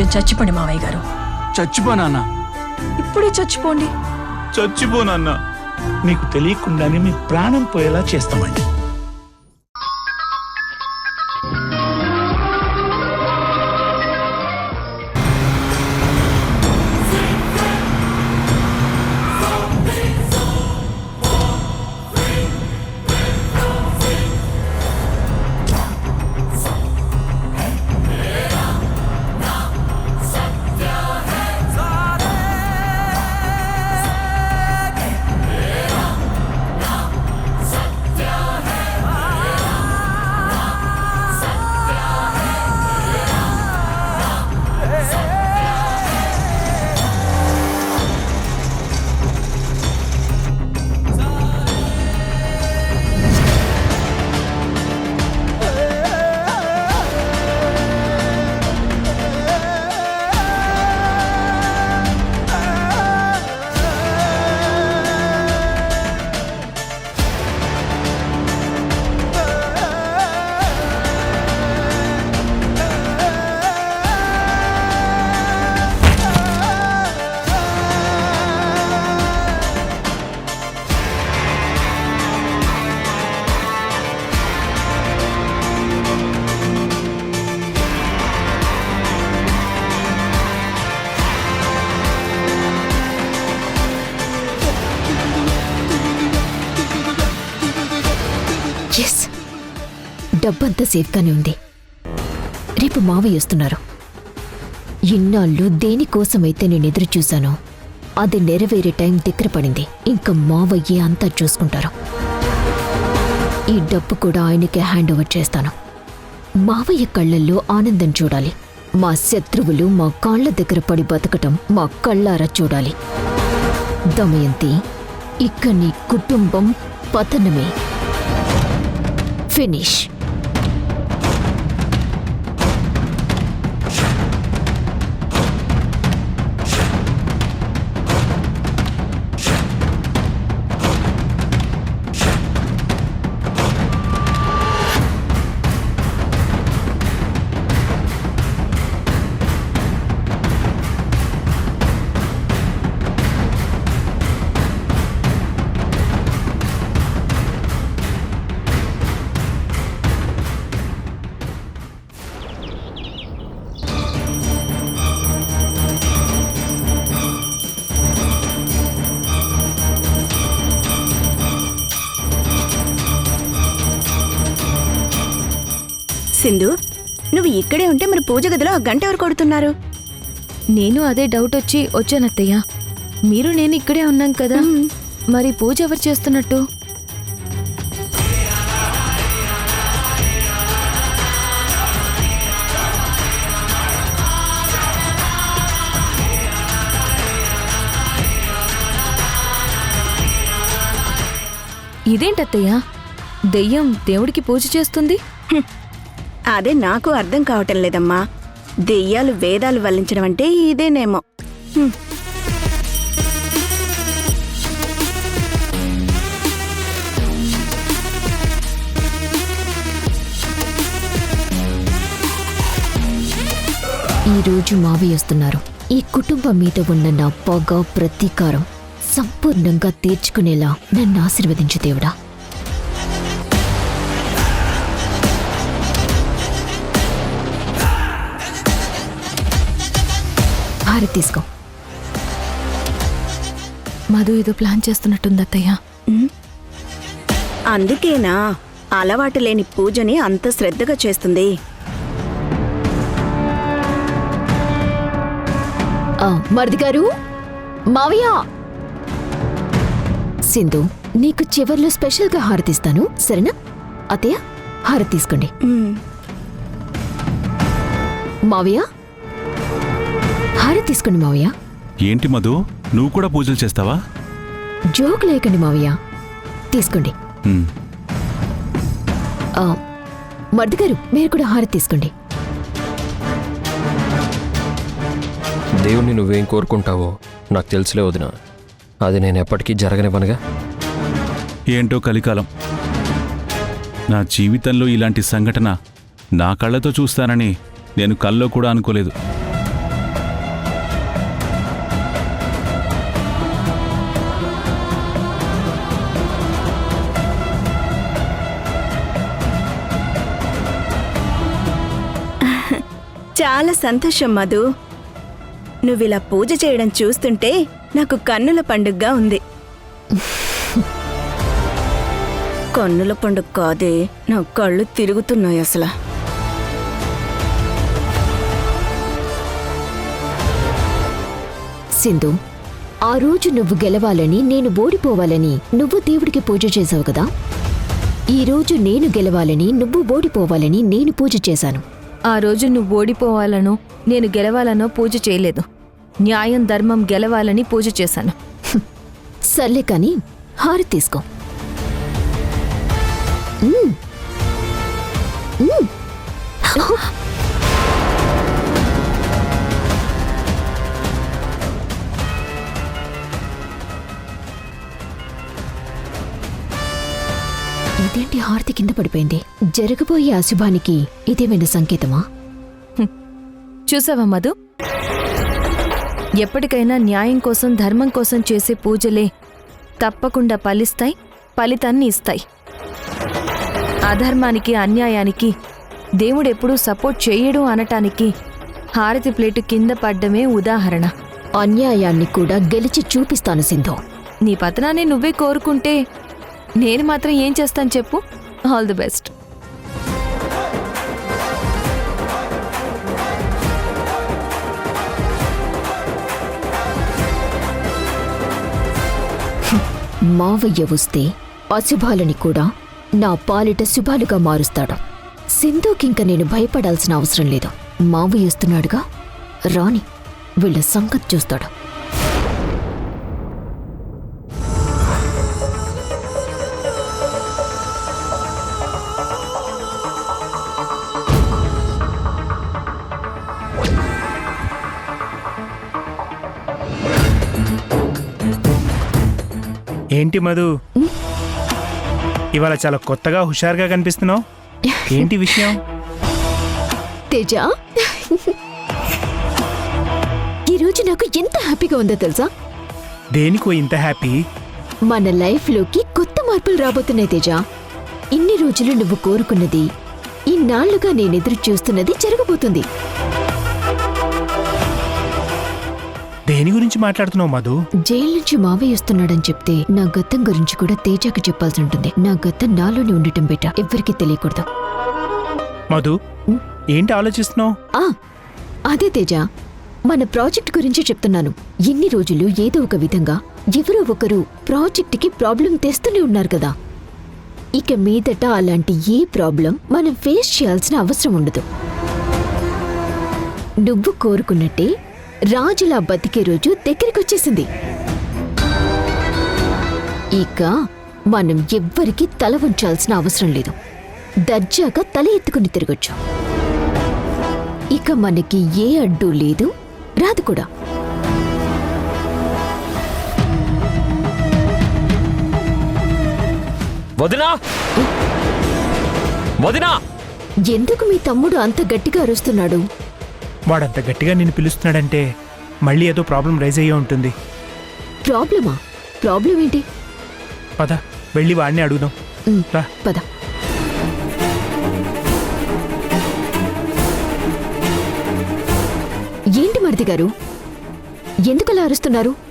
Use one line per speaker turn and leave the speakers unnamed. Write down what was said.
కొంచెం చచ్చిపోండి మావయ్య గారు.
చచ్చిపోనాన్నా?
ఇప్పుడే చచ్చిపోండి.
చచ్చిపోనన్నా. మీకు తెలియకుండానే మీ ప్రాణం పోయేలా చేస్తామండి.
డబ్బంతా సేఫ్గానే ఉంది. రేపు మావయ్య వస్తున్నారు. ఇన్నాళ్ళు దేనికోసమైతే నేను ఎదురు చూశానో అది నెరవేరే టైం దగ్గర పడింది. ఇంకా మావయ్యే అంతా చూసుకుంటారు. ఈ డబ్బు కూడా ఆయనకే హ్యాండ్ ఓవర్ చేస్తాను. మావయ్య కళ్ళల్లో ఆనందం చూడాలి. మా శత్రువులు మా కాళ్ల దగ్గర పడి బతకటం మా కళ్ళారా చూడాలి. దమయంతి, ఇక నీ కుటుంబం పతనమే. ఫినిష్.
సింధు, నువ్వు ఇక్కడే ఉంటే మరి పూజ గదిలో ఆ గంట ఎవరు కొడుతున్నారు?
నేను అదే డౌట్ వచ్చి వచ్చానత్తయ్య. మీరు నేను ఇక్కడే ఉన్నాం కదా, మరి పూజ ఎవరు చేస్తున్నట్టు? ఇదేంటత్తయ్య, దెయ్యం దేవుడికి పూజ చేస్తుంది?
అదే నాకు అర్థం కావటం లేదమ్మా. దెయ్యాలు వేదాలు వల్లించడం అంటే ఇదేనేమో.
ఈరోజు మావయ్య వస్తున్నారు. ఈ కుటుంబం మీద ఉన్న నా పగ, ప్రతీకారం సంపూర్ణంగా తీర్చుకునేలా నన్ను ఆశీర్వదించు దేవుడా. హారతి తీసుకో.
మధు ఏదో ప్లాన్ చేస్తున్నట్టుంది అత్తయ్య.
అందుకేనా అలవాటు లేని పూజని అంత శ్రద్ధగా చేస్తుంది?
మరిది గారు, మావయ్య. సింధు, నీకు చివర్లో స్పెషల్గా హారతిస్తాను, సరేనా? అత్తయ్య, హారతి తీసుకోండి. మావయ్య, హారతి తీసుకోండి. మావయ్య.
ఏంటి మధు, నువ్వు కూడా పూజలు చేస్తావా?
జోక్ లేకండి మావయ్య, తీసుకోండి. మరిది గారు, మీరు కూడా హారతి తీసుకోండి.
దేవుణ్ణి నువ్వేం కోరుకుంటావో నాకు తెలుసులే వదినా. అది నేను ఎప్పటికీ జరగనివ్వనుగా.
ఏంటో కలికాలం. నా జీవితంలో ఇలాంటి సంఘటన నా కళ్ళతో చూస్తానని నేను కల్లో కూడా అనుకోలేదు.
చాలా సంతోషం మధు. నువ్విలా పూజ చేయడం చూస్తుంటే నాకు కన్నుల పండుగగా ఉంది. కన్నుల పండుగ కాదే, నా కళ్ళు తిరుగుతున్నాయి అసలు.
సింధు, ఆ రోజు నువ్వు గెలవాలని నేను ఓడిపోవాలని నువ్వు దేవుడికి పూజ చేసావు కదా. ఈ రోజు నేను గెలవాలని నువ్వు ఓడిపోవాలని నేను పూజ చేశాను.
ఆ రోజు నువ్వు ఓడిపోవాలనో నేను గెలవాలనో పూజ చేయలేదు. న్యాయం ధర్మం గెలవాలని పూజ చేశాను.
సర్లే కాని హారతి తీసుకో. మ్మ్. మ్మ్. ఇదేంటి హారతి కింద పడిపోయింది? జరగబోయే అశుభానికి ఇదేమైనా సంకేతమా?
చూసావా మధు, ఎప్పటికైనా న్యాయం కోసం ధర్మం కోసం చేసే పూజలే తప్పకుండా ఫలిస్తాయి, ఫలితాన్ని ఇస్తాయి. అధర్మానికి అన్యాయానికి దేవుడెప్పుడూ సపోర్ట్ చేయడు అనటానికి హారతి ప్లేటు కింద పడ్డమే ఉదాహరణ.
అన్యాయాన్ని కూడా గెలిచి చూపిస్తాను సింధు.
నీ పతనాన్ని నువ్వే కోరుకుంటే నేను మాత్రం ఏం చేస్తాను చెప్పు? All the best.
మావయ్య వస్తే అశుభాలని కూడా నా పాలిట శుభాలుగా మారుస్తాడు. సింధుకింక నేను భయపడాల్సిన అవసరం లేదు. మావయ్య వస్తున్నాడుగా, రాని వీళ్ళ సంగతి చూస్తాడు.
ఏంటి మధు, ఇవాళ చాలా కొత్తగా హుషారుగా కనిపిస్తున్నావు. ఏంటి విషయం?
తేజ, ఈరోజు నాకు ఎంత హ్యాపీగా ఉందో తెలుసా?
దేనికో ఇంత హ్యాపీ?
మన లైఫ్లోకి కొత్త మార్పులు రాబోతున్నాయి తేజ. ఇన్ని రోజులు నువ్వు కోరుకున్నది, ఇన్నాళ్లుగా నేనెదురు చూస్తున్నది జరగబోతుంది.
దేని గురించి మాట్లాడుతున్నావు మధు?
జైలు నుంచి మావయ్య వస్తున్నాడని చెప్తే నా గతం గురించి కూడా తేజాకి చెప్పాల్సి ఉంటుంది. నా గతం నాలోనే ఉండటం బెట, ఎవ్వరికీ తెలియకూడదు.
మధు, ఏంటి ఆలోచిస్తున్నావు?
అదే తేజ, మన ప్రాజెక్ట్ గురించి చెప్తున్నాను. ఎన్ని రోజులు ఏదో ఒక విధంగా ఎవరో ఒకరు ప్రాజెక్ట్కి ప్రాబ్లం తెస్తూనే ఉన్నారు కదా. ఇక మీదట అలాంటి ఏ ప్రాబ్లం మనం ఫేస్ చేయాల్సిన అవసరం ఉండదు. నువ్వు కోరుకున్నట్టే రాజులా బతికే రోజు దగ్గరికొచ్చేసింది. ఇక మనం ఎవ్వరికీ తల వంచాల్సిన అవసరం లేదు. దర్జాగా తల ఎత్తుకుని తిరగొచ్చు. ఇక మనకి ఏ అడ్డు లేదు, రాదు కూడా.
వదినా, వదినా!
ఎందుకు మీ తమ్ముడు అంత గట్టిగా అరుస్తున్నాడు?
వాడంత గట్టిగా నిన్ను పిలుస్తున్నాడంటే మళ్ళీ ఏదో ప్రాబ్లం రైజ్ అయ్యే ఉంటుంది.
ప్రాబ్లమా? ప్రాబ్లం ఏంటి?
పద, వెళ్ళి వాడిని అడుగుదాం. రా.
పద. ఏంటి మరిది గారు, ఎందుకలా అరుస్తున్నారు?